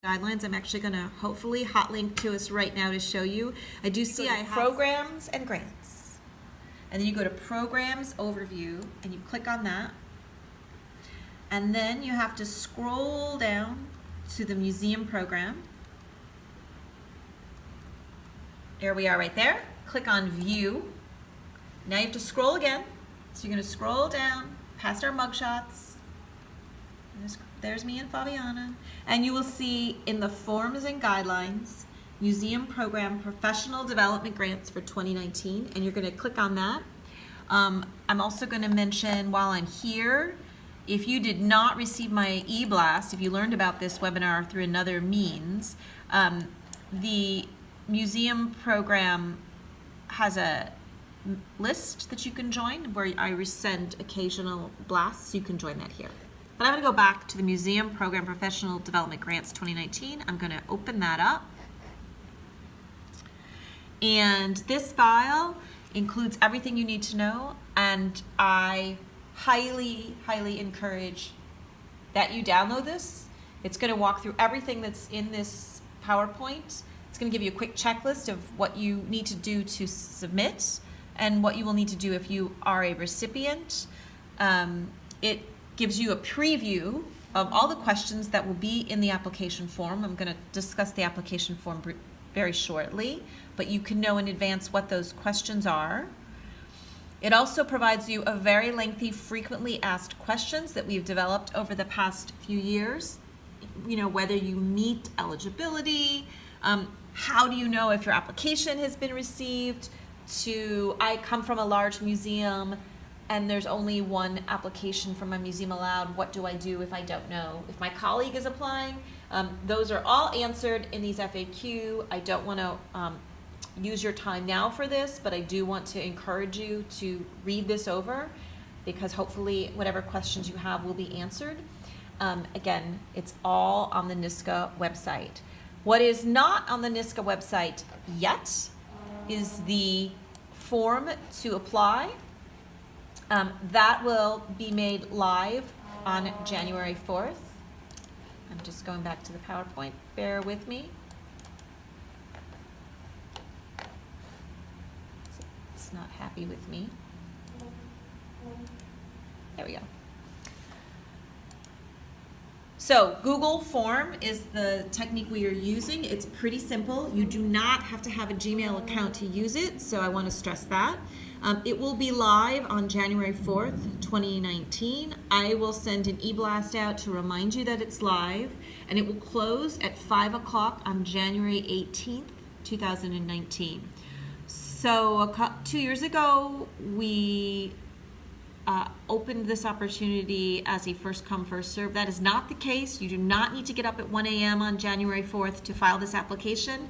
guidelines. I'm actually going to hopefully hot link to us right now to show you. I do see I have programs and grants. And then you go to Programs Overview and you click on that. And then you have to scroll down to the museum program. There we are right there. Click on View. Now you have to scroll again. So you're going to scroll down past our mugshots. There's me and Fabiana. And you will see in the Forms and Guidelines, Museum Program Professional Development Grants for 2019. And you're going to click on that. I'm also going to mention while I'm here, if you did not receive my e-blast, if you learned about this webinar through another means, the museum program has a list that you can join where I send occasional blasts. You can join that here. But I'm going to go back to the Museum Program Professional Development Grants 2019. I'm going to open that up. And this file includes everything you need to know, and I highly, highly encourage that you download this. It's going to walk through everything that's in this PowerPoint. It's going to give you a quick checklist of what you need to do to submit and what you will need to do if you are a recipient. It gives you a preview of all the questions that will be in the application form. I'm going to discuss the application form very shortly, but you can know in advance what those questions are. It also provides you a very lengthy, frequently asked questions that we've developed over the past few years. You know, whether you meet eligibility, how do you know if your application has been received, to I come from a large museum and there's only one application from a museum allowed, what do I do if I don't know? If my colleague is applying, those are all answered in these FAQ. I don't want to use your time now for this, but I do want to encourage you to read this over because hopefully whatever questions you have will be answered. Again, it's all on the Nysca website. What is not on the Nysca website yet is the form to apply. That will be made live on January 4th. I'm just going back to the PowerPoint. Bear with me. It's not happy with me. There we go. So Google Form is the technique we are using. It's pretty simple. You do not have to have a Gmail account to use it, so I want to stress that. It will be live on January 4th, 2019. I will send an e-blast out to remind you that it's live, and it will close at 5 o'clock on January 18th, 2019. So 2 years ago, we opened this opportunity as a first come, first serve. That is not the case. You do not need to get up at 1 a.m. on January 4th to file this application.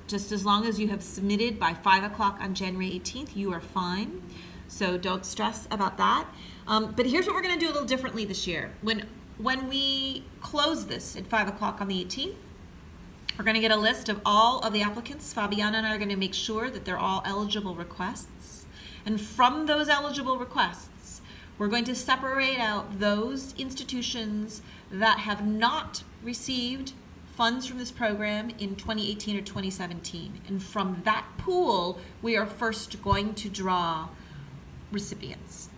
Just as long as you have submitted by 5 o'clock on January 18th, you are fine. So don't stress about that. But here's what we're going to do a little differently this year. When we close this at 5 o'clock on the 18th, we're going to get a list of all of the applicants. Fabiana and I are going to make sure that they're all eligible requests. And from those eligible requests, we're going to separate out those institutions that have not received funds from this program in 2018 or 2017. And from that pool, we are first going to draw recipients.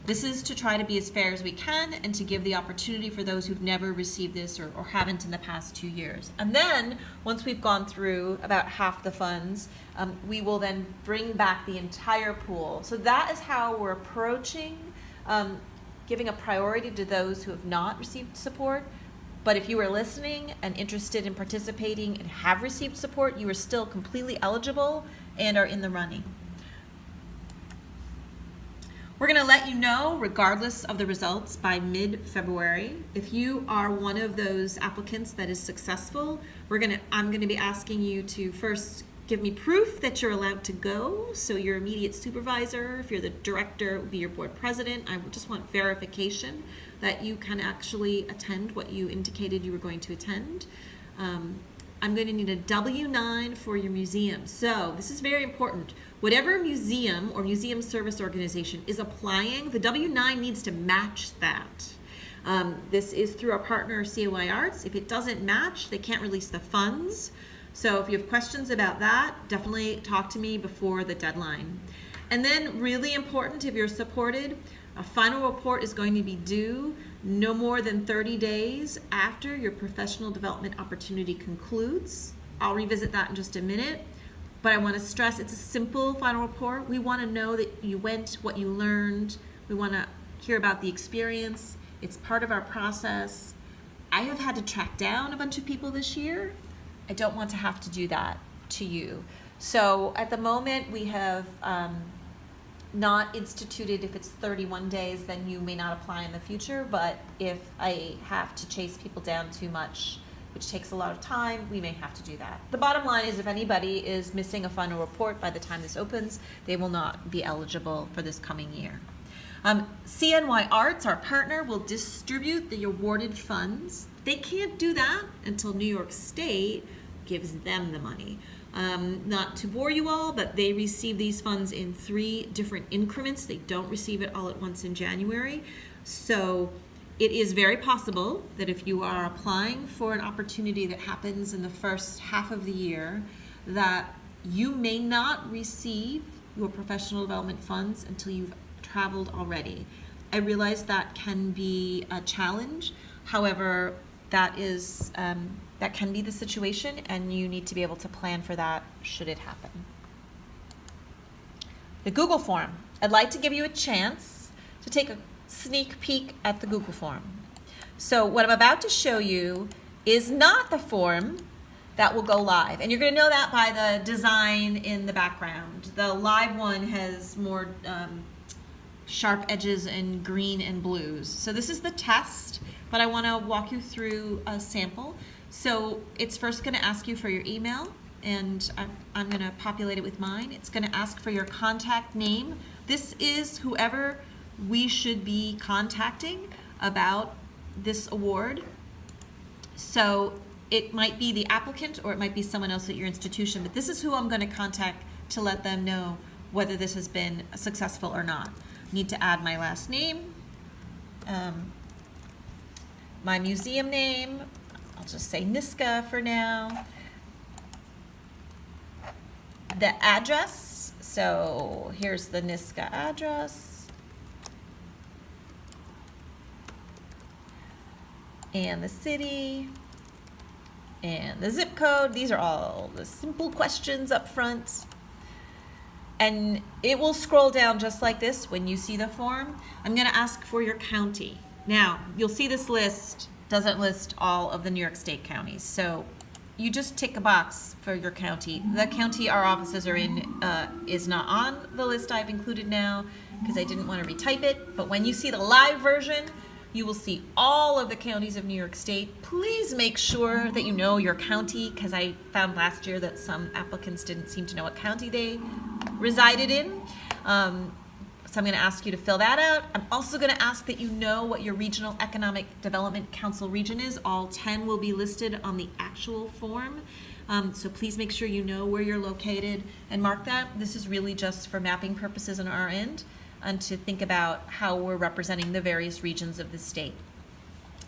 This is to try to be as fair as we can and to give the opportunity for those who've never received this or haven't in the past 2 years. And then, once we've gone through about half the funds, we will then bring back the entire pool. So that is how we're approaching giving a priority to those who have not received support. But if you are listening and interested in participating and have received support, you are still completely eligible and are in the running. We're going to let you know, regardless of the results, by mid-February. If you are one of those applicants that is successful, I'm going to be asking you to first give me proof that you're allowed to go. So your immediate supervisor, if you're the director, it would be your board president. I just want verification that you can actually attend what you indicated you were going to attend. I'm going to need a W-9 for your museum. So this is very important. Whatever museum or museum service organization is applying, the W-9 needs to match that. This is through our partner COI Arts. If it doesn't match, they can't release the funds. So if you have questions about that, definitely talk to me before the deadline. And then really important, if you're supported, a final report is going to be due no more than 30 days after your professional development opportunity concludes. I'll revisit that in just a minute, but I want to stress it's a simple final report. We want to know that you went, what you learned. We want to hear about the experience. It's part of our process. I have had to track down a bunch of people this year. I don't want to have to do that to you. So at the moment we have not instituted, if it's 31 days, then you may not apply in the future, but if I have to chase people down too much, which takes a lot of time, we may have to do that. The bottom line is if anybody is missing a final report by the time this opens, they will not be eligible for this coming year. CNY Arts, our partner, will distribute the awarded funds. They can't do that until New York State gives them the money. Not to bore you all, but they receive these funds in 3 different increments. They don't receive it all at once in January. So it is very possible that if you are applying for an opportunity that happens in the first half of the year, that you may not receive your professional development funds until you've traveled already. I realize that can be a challenge. However, that is that can be the situation, and you need to be able to plan for that should it happen. The Google form. I'd like to give you a chance to take a sneak peek at the Google form. So what I'm about to show you is not the form that will go live, and you're going to know that by the design in the background. The live one has more sharp edges and green and blues. So this is the test, but I want to walk you through a sample. So it's first going to ask you for your email, and I'm going to populate it with mine. It's going to ask for your contact name. This is whoever we should be contacting about this award. So it might be the applicant or it might be someone else at your institution, but this is who I'm going to contact to let them know whether this has been successful or not. Need to add my last name, my museum name. I'll just say Nysca for now. The address, so here's the Nysca address. And the city, and the zip code. These are all the simple questions up front. And it will scroll down just like this when you see the form. I'm going to ask for your county. Now, you'll see this list doesn't list all of the New York State counties. So you just tick a box for your county. The county our offices are in is not on the list I've included now because I didn't want to retype it. But when you see the live version, you will see all of the counties of New York State. Please make sure that you know your county, because I found last year that some applicants didn't seem to know what county they resided in. So I'm going to ask you to fill that out. I'm also going to ask that you know what your Regional Economic Development Council region is. All 10 will be listed on the actual form. So please make sure you know where you're located and mark that. This is really just for mapping purposes on our end and to think about how we're representing the various regions of the state.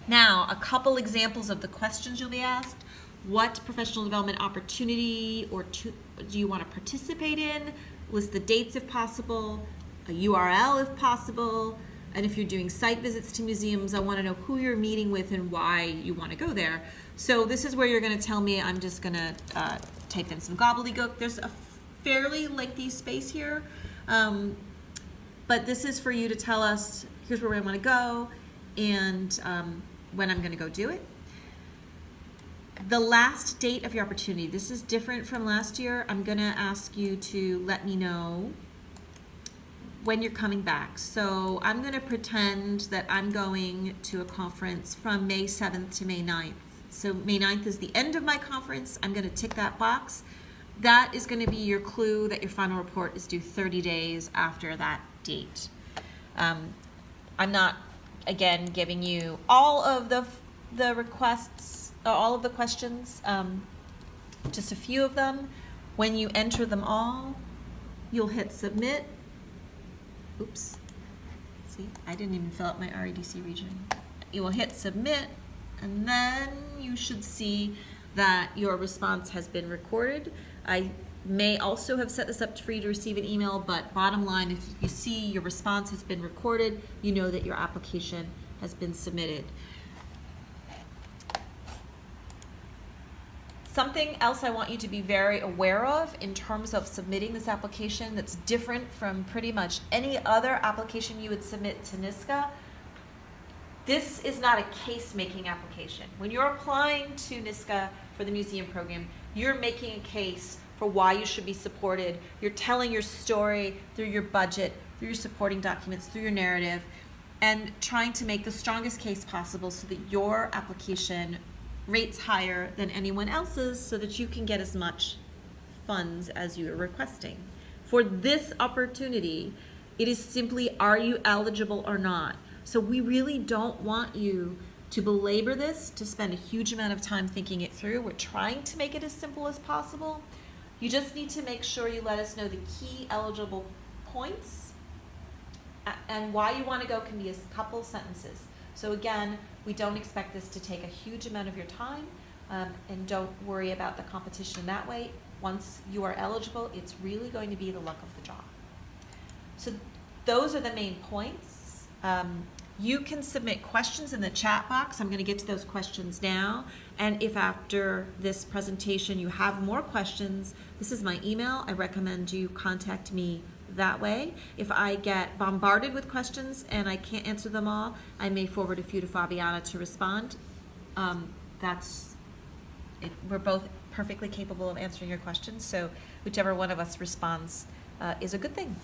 Now, a couple examples of the questions you'll be asked. What professional development opportunity do you want to participate in? List the dates if possible, a URL if possible, and if you're doing site visits to museums, I want to know who you're meeting with and why you want to go there. So this is where you're going to tell me. I'm just going to type in some gobbledygook. There's a fairly lengthy space here, but this is for you to tell us, here's where I want to go, and when I'm going to go do it. The last date of your opportunity. This is different from last year. I'm going to ask you to let me know when you're coming back. So I'm going to pretend that I'm going to a conference from May 7th to May 9th. So May 9th is the end of my conference. I'm going to tick that box. That is going to be your clue that your final report is due 30 days after that date. I'm not, again, giving you all of the requests, all of the questions, just a few of them. When you enter them all, you'll hit submit. Oops. See, I didn't even fill out my REDC region. you will hit submit, and then you should see that your response has been recorded. I may also have set this up for you to receive an email, but bottom line, if you see your response has been recorded, you know that your application has been submitted. Something else I want you to be very aware of in terms of submitting this application that's different from pretty much any other application you would submit to Nysca. This is not a case-making application. When you're applying to Nysca for the museum program, you're making a case for why you should be supported. You're telling your story through your budget, through your supporting documents, through your narrative, and trying to make the strongest case possible so that your application rates higher than anyone else's so that you can get as much funds as you are requesting. For this opportunity, it is simply, are you eligible or not? So we really don't want you to belabor this, to spend a huge amount of time thinking it through. We're trying to make it as simple as possible. You just need to make sure you let us know the key eligible points, and why you want to go can be a couple sentences. So again, we don't expect this to take a huge amount of your time, and don't worry about the competition in that way. Once you are eligible, it's really going to be the luck of the draw. So those are the main points. You can submit questions in the chat box. I'm going to get to those questions now. And if after this presentation you have more questions, this is my email. I recommend you contact me that way. If I get bombarded with questions and I can't answer them all, I may forward a few to Fabiana to respond. That's it. We're both perfectly capable of answering your questions, so whichever one of us responds is a good thing.